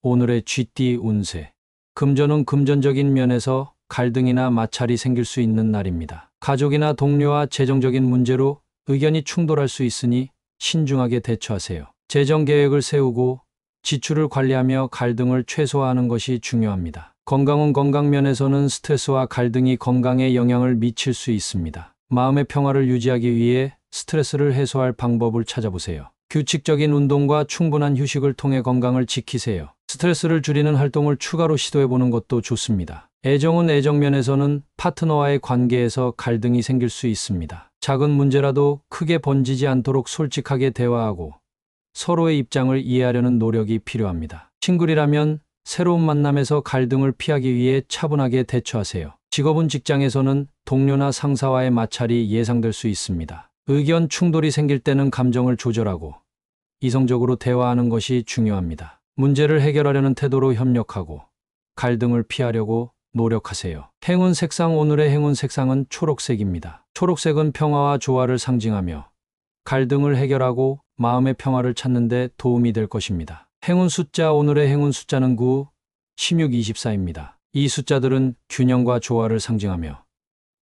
오늘의 쥐띠 운세. 금전은 금전적인 면에서 갈등이나 마찰이 생길 수 있는 날입니다. 가족이나 동료와 재정적인 문제로 의견이 충돌할 수 있으니 신중하게 대처하세요. 재정 계획을 세우고 지출을 관리하며 갈등을 최소화하는 것이 중요합니다. 건강 면에서는 스트레스와 갈등이 건강에 영향을 미칠 수 있습니다. 마음의 평화를 유지하기 위해 스트레스를 해소할 방법을 찾아보세요. 규칙적인 운동과 충분한 휴식을 통해 건강을 지키세요. 스트레스를 줄이는 활동을 추가로 시도해보는 것도 좋습니다. 애정은 애정 면에서는 파트너와의 관계에서 갈등이 생길 수 있습니다. 작은 문제라도 크게 번지지 않도록 솔직하게 대화하고 서로의 입장을 이해하려는 노력이 필요합니다. 싱글이라면 새로운 만남에서 갈등을 피하기 위해 차분하게 대처하세요. 직업은 직장에서는 동료나 상사와의 마찰이 예상될 수 있습니다. 의견 충돌이 생길 때는 감정을 조절하고 이성적으로 대화하는 것이 중요합니다. 문제를 해결하려는 태도로 협력하고 갈등을 피하려고 노력하세요. 행운 색상. 오늘의 행운 색상은 초록색입니다. 초록색은 평화와 조화를 상징하며 갈등을 해결하고 마음의 평화를 찾는 데 도움이 될 것입니다. 행운 숫자. 오늘의 행운 숫자는 9, 16, 24입니다. 이 숫자들은 균형과 조화를 상징하며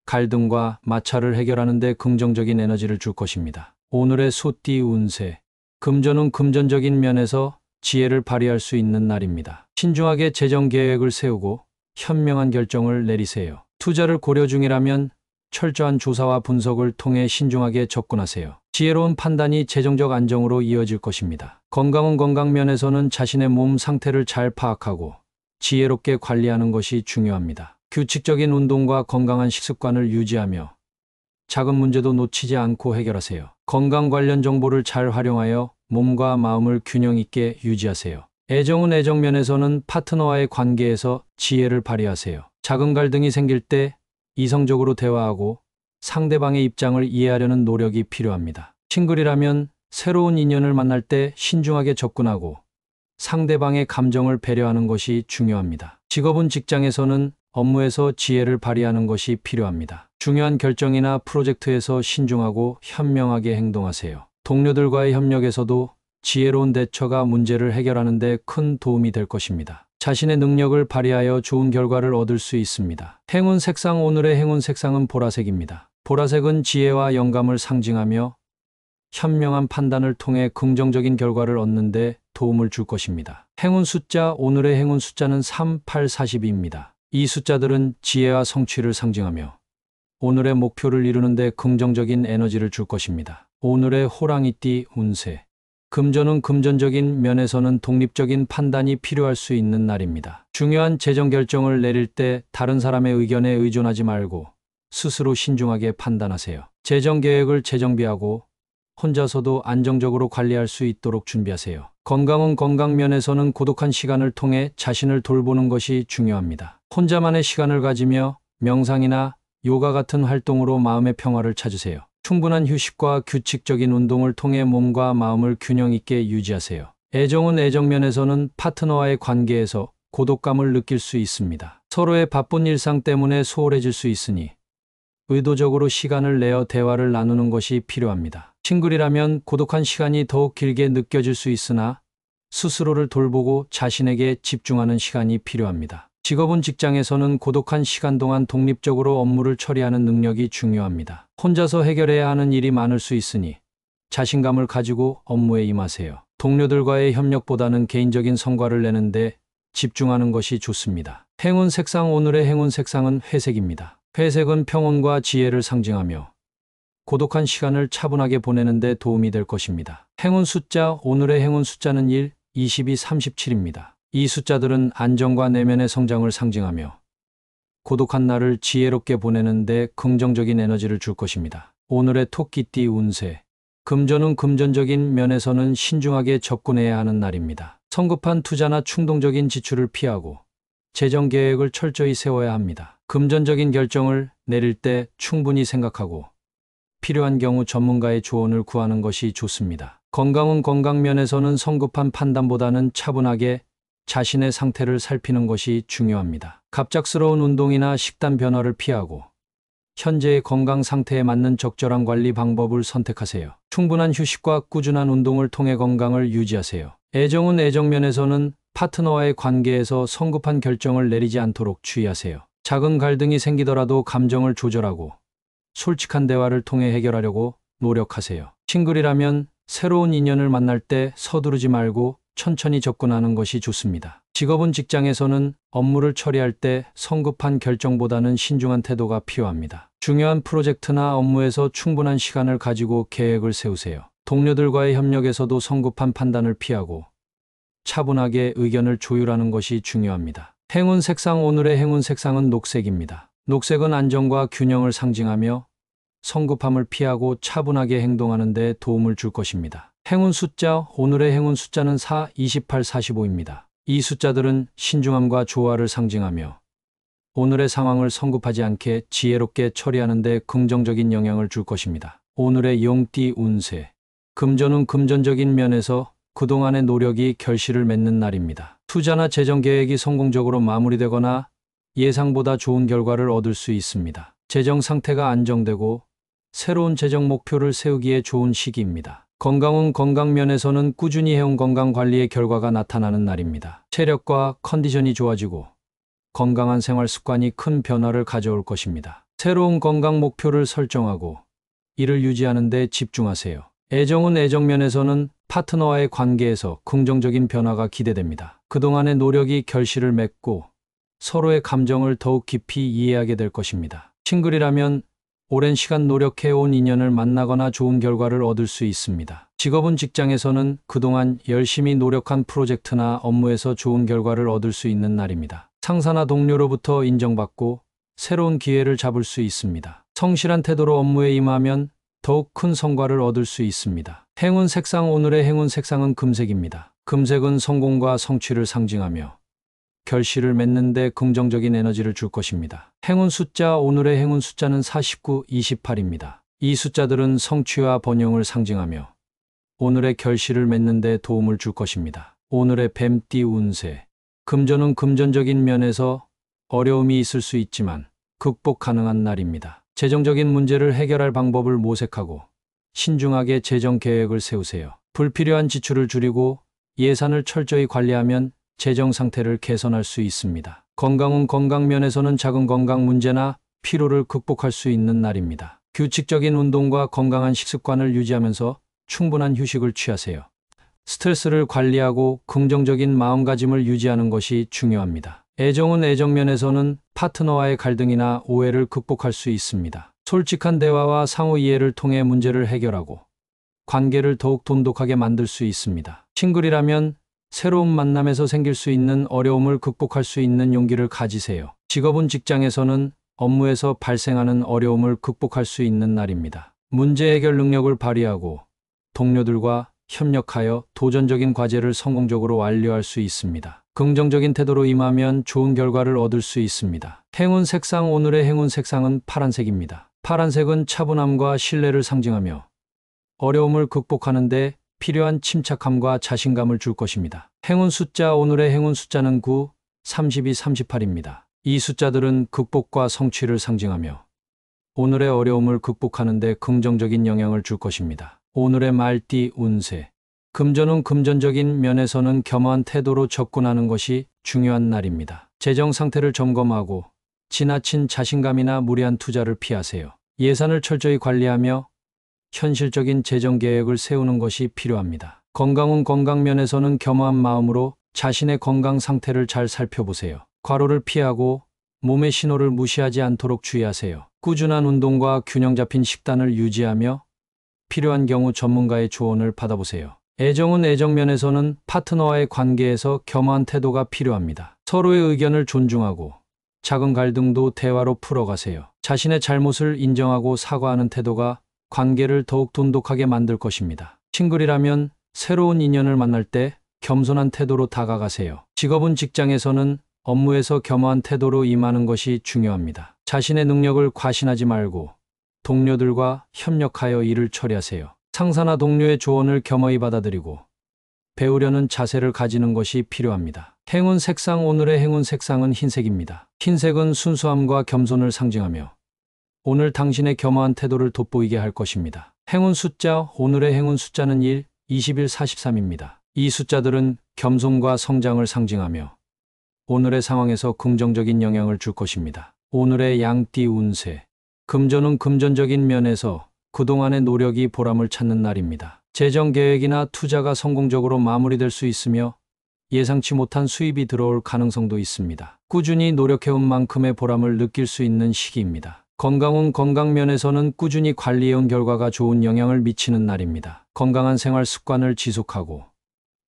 갈등과 마찰을 해결하는 데 긍정적인 에너지를 줄 것입니다. 오늘의 소띠 운세. 금전은 금전적인 면에서 지혜를 발휘할 수 있는 날입니다. 신중하게 재정 계획을 세우고 현명한 결정을 내리세요. 투자를 고려 중이라면 철저한 조사와 분석을 통해 신중하게 접근하세요. 지혜로운 판단이 재정적 안정으로 이어질 것입니다. 건강 면에서는 자신의 몸 상태를 잘 파악하고 지혜롭게 관리하는 것이 중요합니다. 규칙적인 운동과 건강한 식습관을 유지하며 작은 문제도 놓치지 않고 해결하세요. 건강 관련 정보를 잘 활용하여 몸과 마음을 균형 있게 유지하세요. 애정은 애정 면에서는 파트너와의 관계에서 지혜를 발휘하세요. 작은 갈등이 생길 때 이성적으로 대화하고 상대방의 입장을 이해하려는 노력이 필요합니다. 싱글이라면 새로운 인연을 만날 때 신중하게 접근하고 상대방의 감정을 배려하는 것이 중요합니다. 직업은 직장에서는 업무에서 지혜를 발휘하는 것이 필요합니다. 중요한 결정이나 프로젝트에서 신중하고 현명하게 행동하세요. 동료들과의 협력에서도 지혜로운 대처가 문제를 해결하는 데 큰 도움이 될 것입니다. 자신의 능력을 발휘하여 좋은 결과를 얻을 수 있습니다. 행운 색상. 오늘의 행운 색상은 보라색입니다. 보라색은 지혜와 영감을 상징하며 현명한 판단을 통해 긍정적인 결과를 얻는 데 도움을 줄 것입니다. 행운 숫자. 오늘의 행운 숫자는 3, 8, 42입니다. 이 숫자들은 지혜와 성취를 상징하며 오늘의 목표를 이루는 데 긍정적인 에너지를 줄 것입니다. 오늘의 호랑이띠 운세. 금전은 금전적인 면에서는 독립적인 판단이 필요할 수 있는 날입니다. 중요한 재정 결정을 내릴 때 다른 사람의 의견에 의존하지 말고 스스로 신중하게 판단하세요. 재정 계획을 재정비하고 혼자서도 안정적으로 관리할 수 있도록 준비하세요. 건강 면에서는 고독한 시간을 통해 자신을 돌보는 것이 중요합니다. 혼자만의 시간을 가지며 명상이나 요가 같은 활동으로 마음의 평화를 찾으세요. 충분한 휴식과 규칙적인 운동을 통해 몸과 마음을 균형 있게 유지하세요. 애정은 애정 면에서는 파트너와의 관계에서 고독감을 느낄 수 있습니다. 서로의 바쁜 일상 때문에 소홀해질 수 있으니 의도적으로 시간을 내어 대화를 나누는 것이 필요합니다. 싱글이라면 고독한 시간이 더욱 길게 느껴질 수 있으나 스스로를 돌보고 자신에게 집중하는 시간이 필요합니다. 직업은 직장에서는 고독한 시간 동안 독립적으로 업무를 처리하는 능력이 중요합니다. 혼자서 해결해야 하는 일이 많을 수 있으니 자신감을 가지고 업무에 임하세요. 동료들과의 협력보다는 개인적인 성과를 내는데 집중하는 것이 좋습니다. 행운 색상. 오늘의 행운 색상은 회색입니다. 회색은 평온과 지혜를 상징하며 고독한 시간을 차분하게 보내는 데 도움이 될 것입니다. 행운 숫자. 오늘의 행운 숫자는 1, 22, 37입니다. 이 숫자들은 안정과 내면의 성장을 상징하며 고독한 날을 지혜롭게 보내는 데 긍정적인 에너지를 줄 것입니다. 오늘의 토끼띠 운세. 금전은 금전적인 면에서는 신중하게 접근해야 하는 날입니다. 성급한 투자나 충동적인 지출을 피하고 재정 계획을 철저히 세워야 합니다. 금전적인 결정을 내릴 때 충분히 생각하고 필요한 경우 전문가의 조언을 구하는 것이 좋습니다. 건강 면에서는 성급한 판단보다는 차분하게 자신의 상태를 살피는 것이 중요합니다. 갑작스러운 운동이나 식단 변화를 피하고 현재의 건강 상태에 맞는 적절한 관리 방법을 선택하세요. 충분한 휴식과 꾸준한 운동을 통해 건강을 유지하세요. 애정은 애정 면에서는 파트너와의 관계에서 성급한 결정을 내리지 않도록 주의하세요. 작은 갈등이 생기더라도 감정을 조절하고 솔직한 대화를 통해 해결하려고 노력하세요. 싱글이라면 새로운 인연을 만날 때 서두르지 말고 천천히 접근하는 것이 좋습니다. 직업은 직장에서는 업무를 처리할 때 성급한 결정보다는 신중한 태도가 필요합니다. 중요한 프로젝트나 업무에서 충분한 시간을 가지고 계획을 세우세요. 동료들과의 협력에서도 성급한 판단을 피하고 차분하게 의견을 조율하는 것이 중요합니다. 행운 색상. 오늘의 행운 색상은 녹색입니다. 녹색은 안정과 균형을 상징하며 성급함을 피하고 차분하게 행동하는 데 도움을 줄 것입니다. 행운 숫자. 오늘의 행운 숫자는 4, 28, 45입니다. 이 숫자들은 신중함과 조화를 상징하며 오늘의 상황을 성급하지 않게 지혜롭게 처리하는 데 긍정적인 영향을 줄 것입니다. 오늘의 용띠 운세. 금전은 금전적인 면에서 그동안의 노력이 결실을 맺는 날입니다. 투자나 재정 계획이 성공적으로 마무리되거나 예상보다 좋은 결과를 얻을 수 있습니다. 재정 상태가 안정되고 새로운 재정 목표를 세우기에 좋은 시기입니다. 건강은 건강 면에서는 꾸준히 해온 건강 관리의 결과가 나타나는 날입니다. 체력과 컨디션이 좋아지고 건강한 생활 습관이 큰 변화를 가져올 것입니다. 새로운 건강 목표를 설정하고 이를 유지하는 데 집중하세요. 애정은 애정 면에서는 파트너와의 관계에서 긍정적인 변화가 기대됩니다. 그동안의 노력이 결실을 맺고 서로의 감정을 더욱 깊이 이해하게 될 것입니다. 싱글이라면 오랜 시간 노력해온 인연을 만나거나 좋은 결과를 얻을 수 있습니다. 직업은 직장에서는 그동안 열심히 노력한 프로젝트나 업무에서 좋은 결과를 얻을 수 있는 날입니다. 상사나 동료로부터 인정받고 새로운 기회를 잡을 수 있습니다. 성실한 태도로 업무에 임하면 더욱 큰 성과를 얻을 수 있습니다. 행운 색상. 오늘의 행운 색상은 금색입니다. 금색은 성공과 성취를 상징하며 결실을 맺는 데 긍정적인 에너지를 줄 것입니다. 행운 숫자. 오늘의 행운 숫자는 49, 28입니다. 이 숫자들은 성취와 번영을 상징하며 오늘의 결실을 맺는 데 도움을 줄 것입니다. 오늘의 뱀띠 운세. 금전은 금전적인 면에서 어려움이 있을 수 있지만 극복 가능한 날입니다. 재정적인 문제를 해결할 방법을 모색하고 신중하게 재정 계획을 세우세요. 불필요한 지출을 줄이고 예산을 철저히 관리하면 재정 상태를 개선할 수 있습니다. 건강은 건강 면에서는 작은 건강 문제나 피로를 극복할 수 있는 날입니다. 규칙적인 운동과 건강한 식습관을 유지하면서 충분한 휴식을 취하세요. 스트레스를 관리하고 긍정적인 마음가짐을 유지하는 것이 중요합니다. 애정은 애정 면에서는 파트너와의 갈등이나 오해를 극복할 수 있습니다. 솔직한 대화와 상호 이해를 통해 문제를 해결하고 관계를 더욱 돈독하게 만들 수 있습니다. 싱글이라면 새로운 만남에서 생길 수 있는 어려움을 극복할 수 있는 용기를 가지세요. 직업은 직장에서는 업무에서 발생하는 어려움을 극복할 수 있는 날입니다. 문제 해결 능력을 발휘하고 동료들과 협력하여 도전적인 과제를 성공적으로 완료할 수 있습니다. 긍정적인 태도로 임하면 좋은 결과를 얻을 수 있습니다. 행운 색상. 오늘의 행운 색상은 파란색입니다. 파란색은 차분함과 신뢰를 상징하며 어려움을 극복하는 데 필요한 침착함과 자신감을 줄 것입니다. 행운 숫자. 오늘의 행운 숫자는 9, 32, 38입니다. 이 숫자들은 극복과 성취를 상징하며 오늘의 어려움을 극복하는 데 긍정적인 영향을 줄 것입니다. 오늘의 말띠 운세. 금전은 금전적인 면에서는 겸허한 태도로 접근하는 것이 중요한 날입니다. 재정 상태를 점검하고 지나친 자신감이나 무리한 투자를 피하세요. 예산을 철저히 관리하며 현실적인 재정 계획을 세우는 것이 필요합니다. 건강은 건강 면에서는 겸허한 마음으로 자신의 건강 상태를 잘 살펴보세요. 과로를 피하고 몸의 신호를 무시하지 않도록 주의하세요. 꾸준한 운동과 균형 잡힌 식단을 유지하며 필요한 경우 전문가의 조언을 받아보세요. 애정은 애정 면에서는 파트너와의 관계에서 겸허한 태도가 필요합니다. 서로의 의견을 존중하고 작은 갈등도 대화로 풀어가세요. 자신의 잘못을 인정하고 사과하는 태도가 관계를 더욱 돈독하게 만들 것입니다. 싱글이라면 새로운 인연을 만날 때 겸손한 태도로 다가가세요. 직업은 직장에서는 업무에서 겸허한 태도로 임하는 것이 중요합니다. 자신의 능력을 과신하지 말고 동료들과 협력하여 일을 처리하세요. 상사나 동료의 조언을 겸허히 받아들이고 배우려는 자세를 가지는 것이 필요합니다. 행운 색상. 오늘의 행운 색상은 흰색입니다. 흰색은 순수함과 겸손을 상징하며 오늘 당신의 겸허한 태도를 돋보이게 할 것입니다. 행운 숫자. 오늘의 행운 숫자는 1, 21, 43입니다. 이 숫자들은 겸손과 성장을 상징하며 오늘의 상황에서 긍정적인 영향을 줄 것입니다. 오늘의 양띠 운세. 금전은 금전적인 면에서 그동안의 노력이 보람을 찾는 날입니다. 재정 계획이나 투자가 성공적으로 마무리될 수 있으며 예상치 못한 수입이 들어올 가능성도 있습니다. 꾸준히 노력해온 만큼의 보람을 느낄 수 있는 시기입니다. 건강은 건강 면에서는 꾸준히 관리해온 결과가 좋은 영향을 미치는 날입니다. 건강한 생활 습관을 지속하고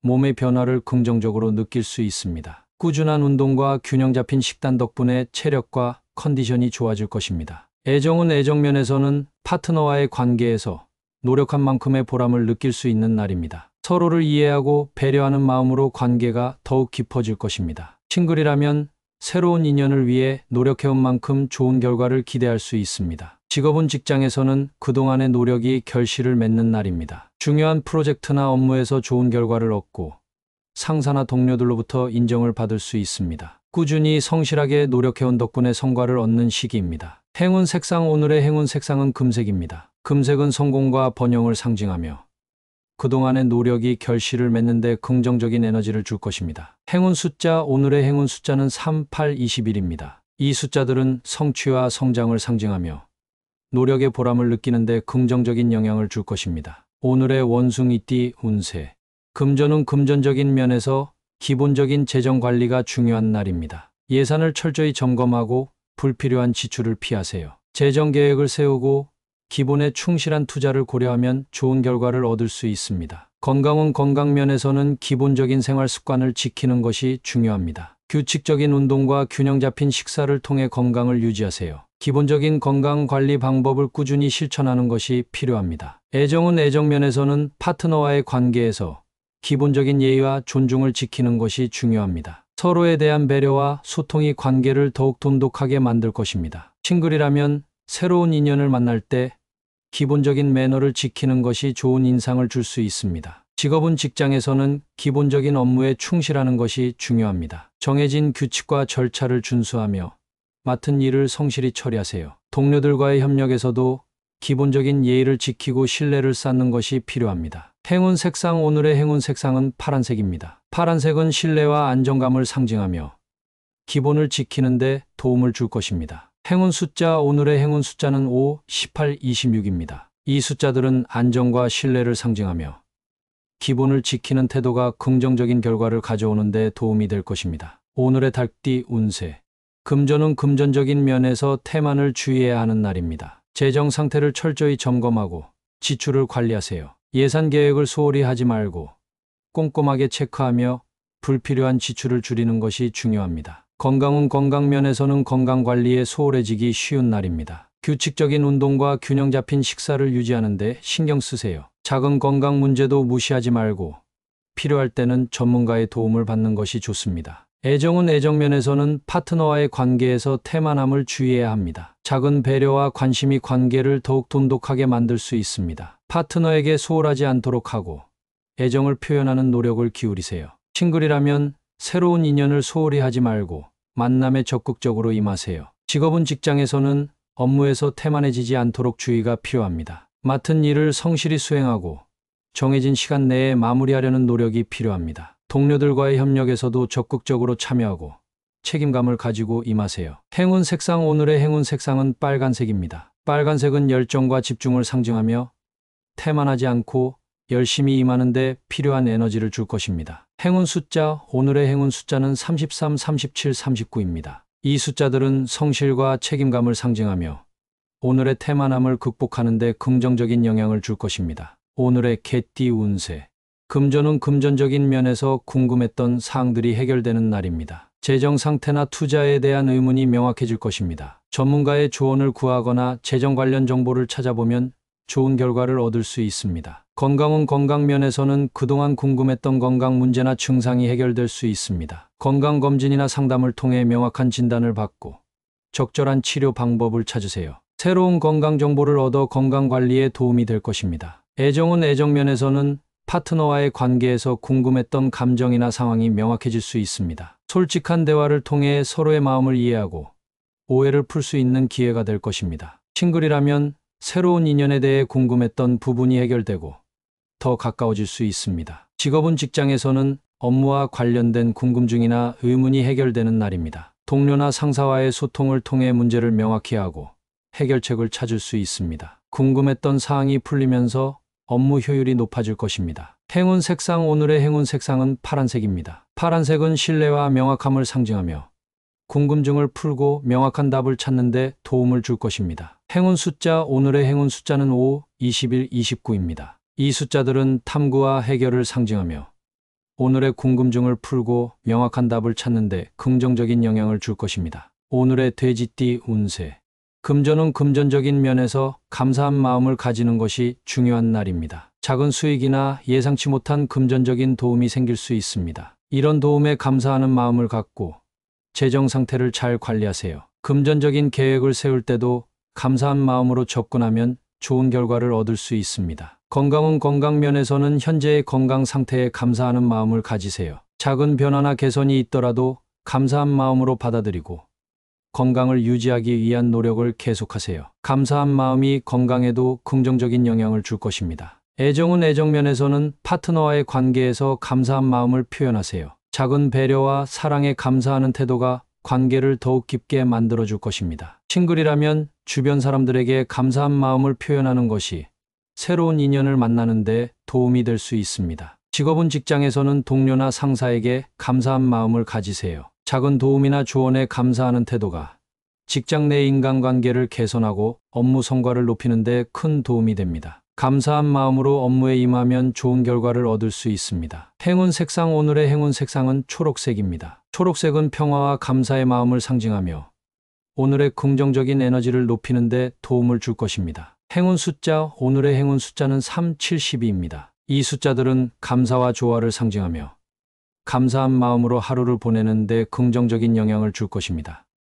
몸의 변화를 긍정적으로 느낄 수 있습니다. 꾸준한 운동과 균형 잡힌 식단 덕분에 체력과 컨디션이 좋아질 것입니다. 애정은 애정 면에서는 파트너와의 관계에서 노력한 만큼의 보람을 느낄 수 있는 날입니다. 서로를 이해하고 배려하는 마음으로 관계가 더욱 깊어질 것입니다. 싱글이라면 새로운 인연을 위해 노력해온 만큼 좋은 결과를 기대할 수 있습니다. 직업은 직장에서는 그동안의 노력이 결실을 맺는 날입니다. 중요한 프로젝트나 업무에서 좋은 결과를 얻고 상사나 동료들로부터 인정을 받을 수 있습니다. 꾸준히 성실하게 노력해온 덕분에 성과를 얻는 시기입니다. 행운 색상. 오늘의 행운 색상은 금색입니다. 금색은 성공과 번영을 상징하며 그동안의 노력이 결실을 맺는 데 긍정적인 에너지를 줄 것입니다. 행운 숫자. 오늘의 행운 숫자는 3, 8, 21입니다. 이 숫자들은 성취와 성장을 상징하며 노력의 보람을 느끼는 데 긍정적인 영향을 줄 것입니다. 오늘의 원숭이띠 운세. 금전은 금전적인 면에서 기본적인 재정 관리가 중요한 날입니다. 예산을 철저히 점검하고 불필요한 지출을 피하세요. 재정 계획을 세우고 기본에 충실한 투자를 고려하면 좋은 결과를 얻을 수 있습니다. 건강은 건강 면에서는 기본적인 생활 습관을 지키는 것이 중요합니다. 규칙적인 운동과 균형 잡힌 식사를 통해 건강을 유지하세요. 기본적인 건강 관리 방법을 꾸준히 실천하는 것이 필요합니다. 애정은 애정 면에서는 파트너와의 관계에서 기본적인 예의와 존중을 지키는 것이 중요합니다. 서로에 대한 배려와 소통이 관계를 더욱 돈독하게 만들 것입니다. 싱글이라면 새로운 인연을 만날 때 기본적인 매너를 지키는 것이 좋은 인상을 줄 수 있습니다. 직업은 직장에서는 기본적인 업무에 충실하는 것이 중요합니다. 정해진 규칙과 절차를 준수하며 맡은 일을 성실히 처리하세요. 동료들과의 협력에서도 기본적인 예의를 지키고 신뢰를 쌓는 것이 필요합니다. 행운 색상. 오늘의 행운 색상은 파란색입니다. 파란색은 신뢰와 안정감을 상징하며 기본을 지키는 데 도움을 줄 것입니다. 행운 숫자. 오늘의 행운 숫자는 5, 18, 26입니다. 이 숫자들은 안정과 신뢰를 상징하며 기본을 지키는 태도가 긍정적인 결과를 가져오는 데 도움이 될 것입니다. 오늘의 달띠 운세. 금전은 금전적인 면에서 태만을 주의해야 하는 날입니다. 재정 상태를 철저히 점검하고 지출을 관리하세요. 예산 계획을 소홀히 하지 말고 꼼꼼하게 체크하며 불필요한 지출을 줄이는 것이 중요합니다. 건강은 건강 면에서는 건강 관리에 소홀해지기 쉬운 날입니다. 규칙적인 운동과 균형 잡힌 식사를 유지하는 데 신경 쓰세요. 작은 건강 문제도 무시하지 말고 필요할 때는 전문가의 도움을 받는 것이 좋습니다. 애정은 애정 면에서는 파트너와의 관계에서 태만함을 주의해야 합니다. 작은 배려와 관심이 관계를 더욱 돈독하게 만들 수 있습니다. 파트너에게 소홀하지 않도록 하고 애정을 표현하는 노력을 기울이세요. 싱글이라면 새로운 인연을 소홀히 하지 말고 만남에 적극적으로 임하세요. 직업은 직장에서는 업무에서 태만해지지 않도록 주의가 필요합니다. 맡은 일을 성실히 수행하고 정해진 시간 내에 마무리하려는 노력이 필요합니다. 동료들과의 협력에서도 적극적으로 참여하고 책임감을 가지고 임하세요. 행운 색상. 오늘의 행운 색상은 빨간색입니다. 빨간색은 열정과 집중을 상징하며 태만하지 않고 열심히 임하는 데 필요한 에너지를 줄 것입니다. 행운 숫자. 오늘의 행운 숫자는 33, 37, 39입니다. 이 숫자들은 성실과 책임감을 상징하며 오늘의 태만함을 극복하는 데 긍정적인 영향을 줄 것입니다. 오늘의 개띠 운세. 금전은 금전적인 면에서 궁금했던 사항들이 해결되는 날입니다. 재정 상태나 투자에 대한 의문이 명확해질 것입니다. 전문가의 조언을 구하거나 재정 관련 정보를 찾아보면 좋은 결과를 얻을 수 있습니다. 건강은 건강 면에서는 그동안 궁금했던 건강 문제나 증상이 해결될 수 있습니다. 건강검진이나 상담을 통해 명확한 진단을 받고 적절한 치료 방법을 찾으세요. 새로운 건강 정보를 얻어 건강관리에 도움이 될 것입니다. 애정은 애정 면에서는 파트너와의 관계에서 궁금했던 감정이나 상황이 명확해질 수 있습니다. 솔직한 대화를 통해 서로의 마음을 이해하고 오해를 풀 수 있는 기회가 될 것입니다. 싱글이라면 새로운 인연에 대해 궁금했던 부분이 해결되고 더 가까워질 수 있습니다. 직업은 직장에서는 업무와 관련된 궁금증이나 의문이 해결되는 날입니다. 동료나 상사와의 소통을 통해 문제를 명확히 하고 해결책을 찾을 수 있습니다. 궁금했던 사항이 풀리면서 업무 효율이 높아질 것입니다. 행운 색상. 오늘의 행운 색상은 파란색입니다. 파란색은 신뢰와 명확함을 상징하며 궁금증을 풀고 명확한 답을 찾는 데 도움을 줄 것입니다. 행운 숫자. 오늘의 행운 숫자는 5, 21, 29입니다. 이 숫자들은 탐구와 해결을 상징하며 오늘의 궁금증을 풀고 명확한 답을 찾는 데 긍정적인 영향을 줄 것입니다. 오늘의 돼지띠 운세. 금전은 금전적인 면에서 감사한 마음을 가지는 것이 중요한 날입니다. 작은 수익이나 예상치 못한 금전적인 도움이 생길 수 있습니다. 이런 도움에 감사하는 마음을 갖고 재정 상태를 잘 관리하세요. 금전적인 계획을 세울 때도 감사한 마음으로 접근하면 좋은 결과를 얻을 수 있습니다. 건강은 건강 면에서는 현재의 건강 상태에 감사하는 마음을 가지세요. 작은 변화나 개선이 있더라도 감사한 마음으로 받아들이고 건강을 유지하기 위한 노력을 계속하세요. 감사한 마음이 건강에도 긍정적인 영향을 줄 것입니다. 애정은 애정 면에서는 파트너와의 관계에서 감사한 마음을 표현하세요. 작은 배려와 사랑에 감사하는 태도가 관계를 더욱 깊게 만들어줄 것입니다. 싱글이라면 주변 사람들에게 감사한 마음을 표현하는 것이 새로운 인연을 만나는 데 도움이 될 수 있습니다. 직업은 직장에서는 동료나 상사에게 감사한 마음을 가지세요. 작은 도움이나 조언에 감사하는 태도가 직장 내 인간관계를 개선하고 업무 성과를 높이는 데 큰 도움이 됩니다. 감사한 마음으로 업무에 임하면 좋은 결과를 얻을 수 있습니다. 행운 색상. 오늘의 행운 색상은 초록색입니다. 초록색은 평화와 감사의 마음을 상징하며 오늘의 긍정적인 에너지를 높이는 데 도움을 줄 것입니다. 행운 숫자. 오늘의 행운 숫자는 3, 72입니다. 이 숫자들은 감사와 조화를 상징하며 감사한 마음으로 하루를 보내는 데 긍정적인 영향을 줄 것입니다.